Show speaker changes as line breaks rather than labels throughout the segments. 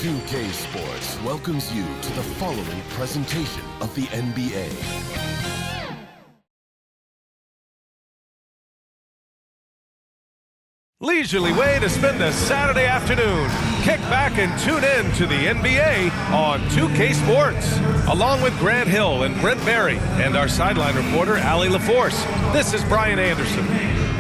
2K Sports welcomes you to the following presentation of the NBA.
Leisurely way to spend a Saturday afternoon. Kick back and tune in to the NBA on 2K Sports. Along with Grant Hill and Brent Berry and our sideline reporter, Allie LaForce, this is Brian Anderson.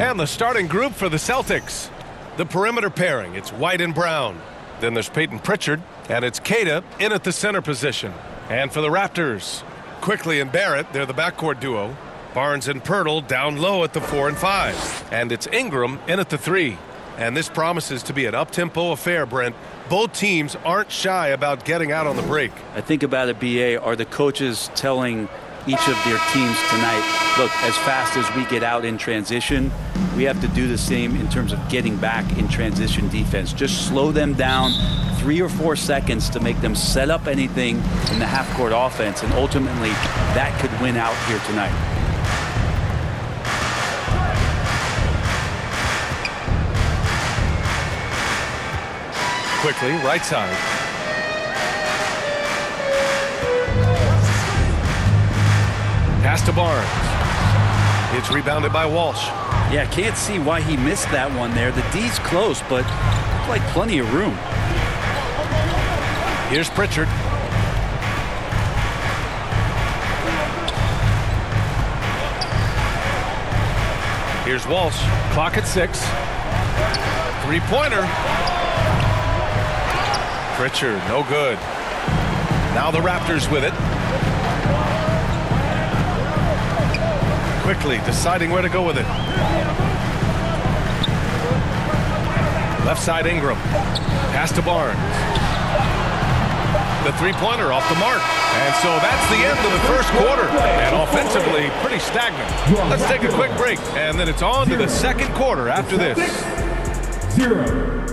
And the starting group for the Celtics. The perimeter pairing, it's White and Brown. Then there's Peyton Pritchard, and it's Kata in at the center position. And for the Raptors, Quickly and Barrett, they're the backcourt duo. Barnes and Pöltl down low at the 4 and 5. And it's Ingram in at the 3. And this promises to be an up-tempo affair, Brent. Both teams aren't shy about getting out on the break.
I think about it, BA, are the coaches telling each of their teams tonight, look, as fast as we get out in transition, we have to do the same in terms of getting back in transition defense. Just slow them down 3 or 4 seconds to make them set up anything in the half-court offense, and ultimately that could win out here tonight.
Quickly, right side. Pass to Barnes. It's rebounded by Walsh.
Yeah, can't see why he missed that one there. The D's close, but looked like plenty of room.
Here's Pritchard. Here's Walsh. Clock at 6. Three-pointer. Pritchard, no good. Now the Raptors with it. Quickly deciding where to go with it. Left side Ingram. Pass to Barnes. The three-pointer off the mark. And so that's the end of the first quarter. And offensively, pretty stagnant. Let's take a quick break. And then it's on to the second quarter after this.
0.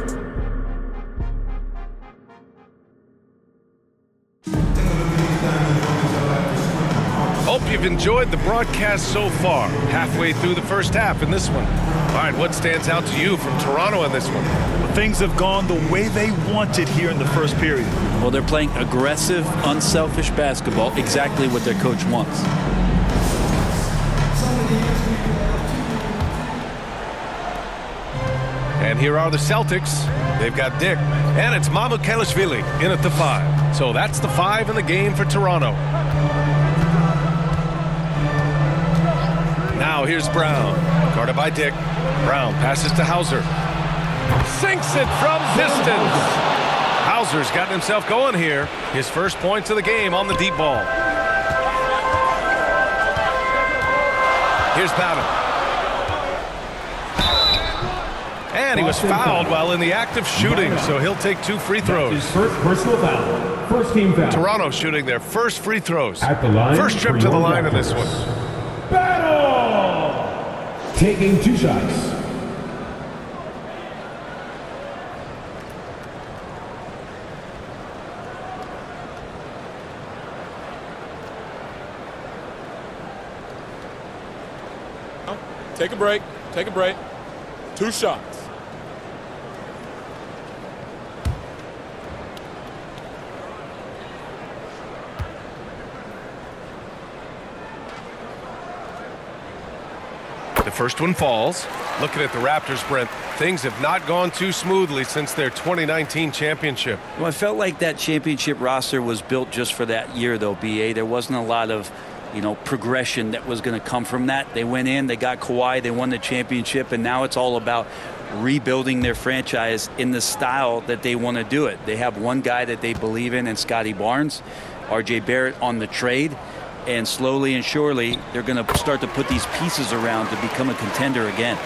Hope you've enjoyed the broadcast so far. Halfway through the first half in this one. All right, what stands out to you from Toronto in this one?
Well, things have gone the way they wanted here in the first period.
Well, they're playing aggressive, unselfish basketball, exactly what their coach wants.
And here are the Celtics. They've got Dick, and it's Mamukelashvili in at the 5. So that's the 5 in the game for Toronto. Now here's Brown, guarded by Dick. Brown passes to Hauser. Sinks it from distance. Hauser's gotten himself going here. His first points of the game on the deep ball. Here's Batum. And he was fouled while in the act of shooting, so he'll take 2 free throws.
His first personal foul. First team foul.
Toronto shooting their first free throws.
At the line.
First trip to the line in this one.
Battle! Taking 2 shots.
Take a break. Take a break. 2 shots.
The first one falls. Looking at the Raptors, Brent, things have not gone too smoothly since their 2019 championship.
Well, I felt like that championship roster was built just for that year, though, BA. There wasn't a lot of, progression that was going to come from that. They went in, they got Kawhi, they won the championship, and now it's all about rebuilding their franchise in the style that they want to do it. They have one guy that they believe in Scotty Barnes, RJ Barrett on the trade. And slowly and surely, they're going to start to put these pieces around to become a contender again.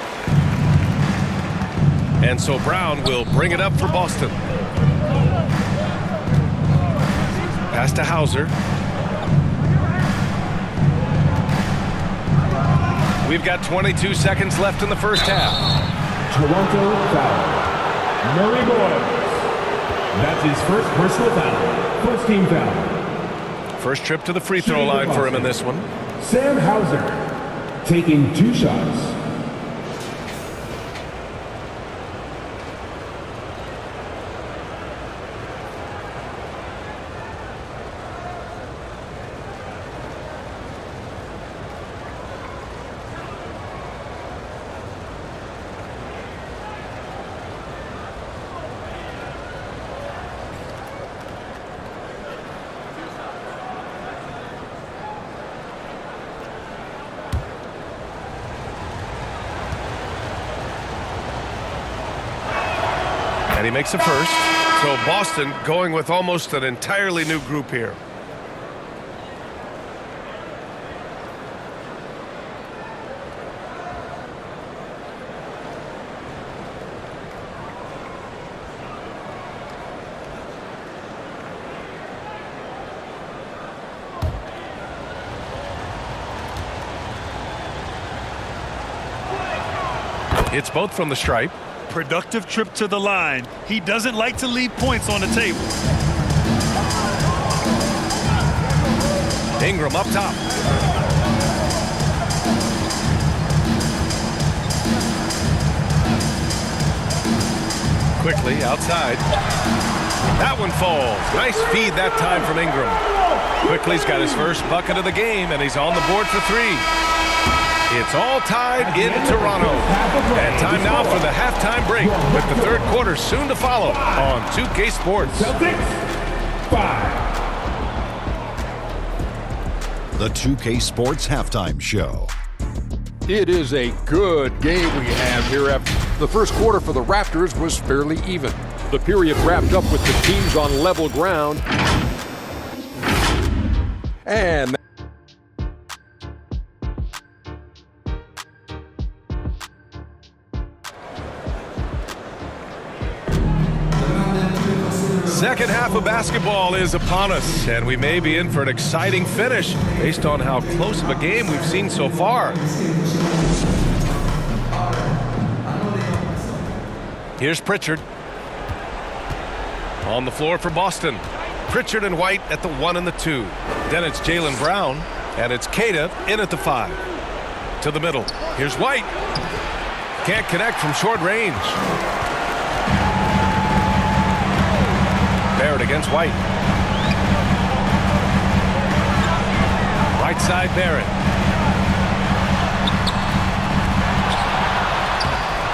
And so Brown will bring it up for Boston. Pass to Hauser. We've got 22 seconds left in the first half.
Toronto foul. Murray Boyles. That's his first personal foul. First team foul.
First trip to the free throw line for him in this one.
Sam Hauser taking 2 shots.
And he makes a first. So Boston going with almost an entirely new group here. It's both from the stripe.
Productive trip to the line. He doesn't like to leave points on the table.
Ingram up top. Quickly outside. That one falls. Nice feed that time from Ingram. Quickly's got his first bucket of the game, and he's on the board for 3. It's all tied in Toronto. And time now for the halftime break, with the third quarter soon to follow on 2K Sports.
Celtics, 5.
The 2K Sports Halftime Show.
It is a good game we have here. After the first quarter for the Raptors was fairly even. The period wrapped up with the teams on level ground. And
second half of basketball is upon us, and we may be in for an exciting finish based on how close of a game we've seen so far. Here's Pritchard. On the floor for Boston. Pritchard and White at the 1 and the 2. Then it's Jaylen Brown, and it's Kata in at the 5. To the middle. Here's White. Can't connect from short range. Barrett against White. Right side Barrett.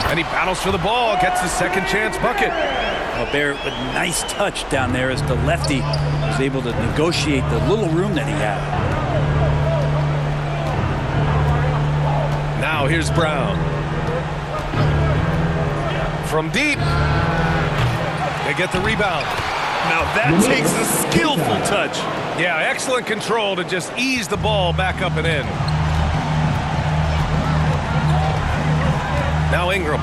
And he battles for the ball, gets the second chance bucket.
Well, Barrett with nice touch down there as the lefty was able to negotiate the little room that he had.
Now here's Brown. From deep. They get the rebound.
Now that takes a skillful touch.
Yeah, excellent control to just ease the ball back up and in. Now Ingram.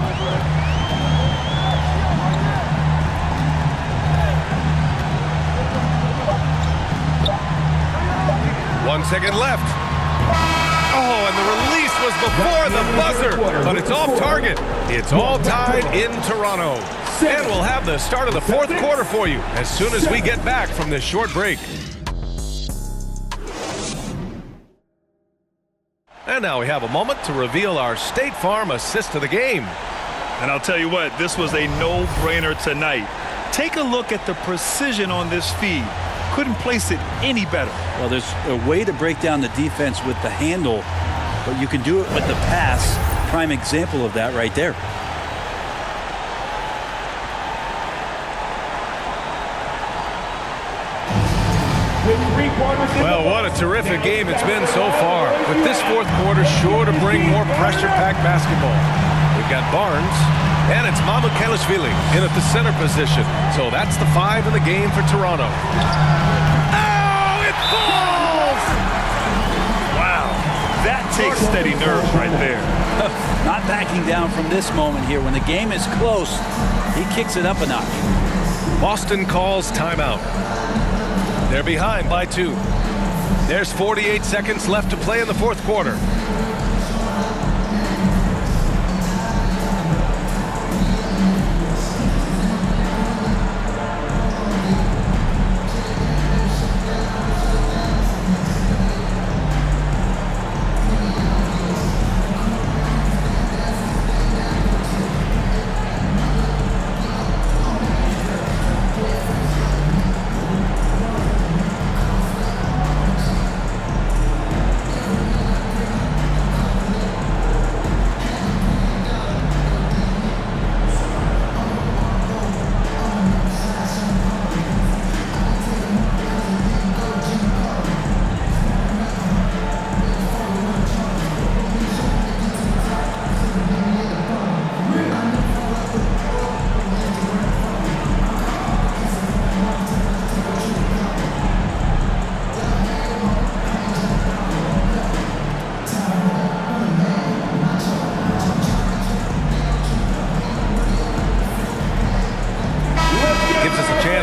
1 second left. Oh, and the release was before the buzzer, but it's off target. It's all tied in Toronto. And we'll have the start of the fourth quarter for you as soon as we get back from this short break. And now we have a moment to reveal our State Farm assist of the game.
And I'll tell you what, this was a no-brainer tonight. Take a look at the precision on this feed. Couldn't place it any better.
Well, there's a way to break down the defense with the handle, but you can do it with the pass. Prime example of that right there.
Well, what a terrific game it's been so far. With this fourth quarter sure to bring more pressure-packed basketball. We've got Barnes, and it's Mamukelashvili in at the center position. So that's the 5 in the game for Toronto. Oh, it falls!
Wow, that takes steady nerves right there.
Not backing down from this moment here. When the game is close, he kicks it up a notch.
Boston calls timeout. They're behind by 2. There's 48 seconds left to play in the fourth quarter.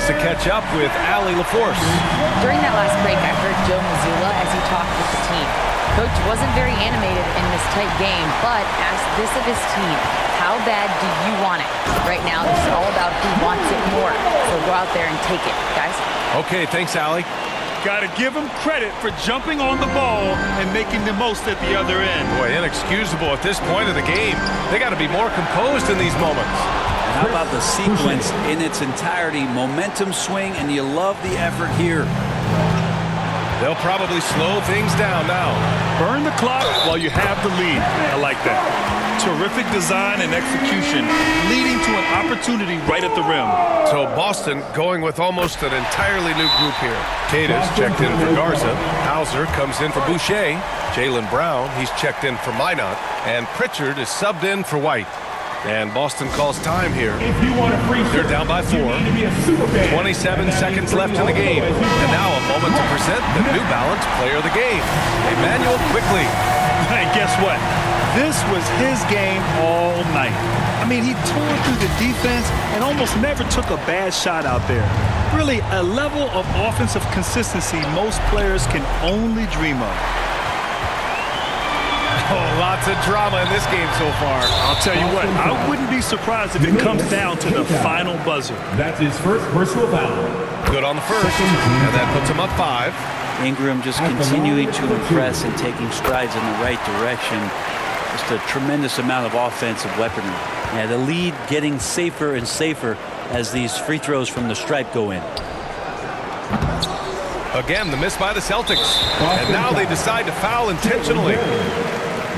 to catch up with Allie LaForce.
During that last break, I heard Joe Mazzulla as he talked with the team. Coach wasn't very animated in this tight game, but asked this of his team: how bad do you want it? Right now, this is all about who wants it more. So go out there and take it, guys.
Okay, thanks, Allie.
Got to give him credit for jumping on the ball and making the most at the other end.
Boy, inexcusable at this point of the game. They got to be more composed in these moments.
And how about the sequence in its entirety? Momentum swing, and you love the effort here.
They'll probably slow things down now.
Burn the clock while you have the lead. I like that. Terrific design and execution, leading to an opportunity right at the rim.
So Boston going with almost an entirely new group here. Cada's checked in for Garza. Hauser comes in for Boucher. Jaylen Brown, he's checked in for Minot. And Pritchard is subbed in for White. And Boston calls time here. They're down by 4. 27 seconds left in the game. And now a moment to present the New Balance player of the game, Emmanuel Quickly.
And guess what? This was his game all night. I mean, he tore through the defense and almost never took a bad shot out there. Really, a level of offensive consistency most players can only dream of.
Oh, lots of drama in this game so far.
I'll tell you what, I wouldn't be surprised if it comes down to the final buzzer.
That's his first personal foul.
Good on the first, and that puts him up 5.
Ingram just continuing to impress and taking strides in the right direction. Just a tremendous amount of offensive weaponry. Yeah, the lead getting safer and safer as these free throws from the stripe go in.
Again, the miss by the Celtics. And now they decide to foul intentionally.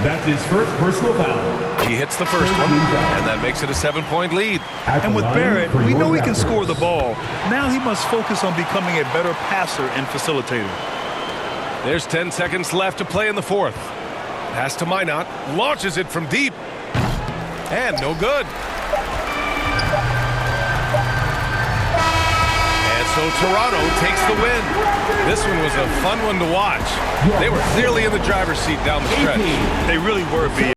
That's his first personal foul.
He hits the first one, and that makes it a 7-point lead.
And with Barrett, we know he can score the ball. Now he must focus on becoming a better passer and facilitator.
There's 10 seconds left to play in the fourth. Pass to Minot, launches it from deep. And no good. And so Toronto takes the win. This one was a fun one to watch. They were clearly in the driver's seat down the stretch.
They really were, B.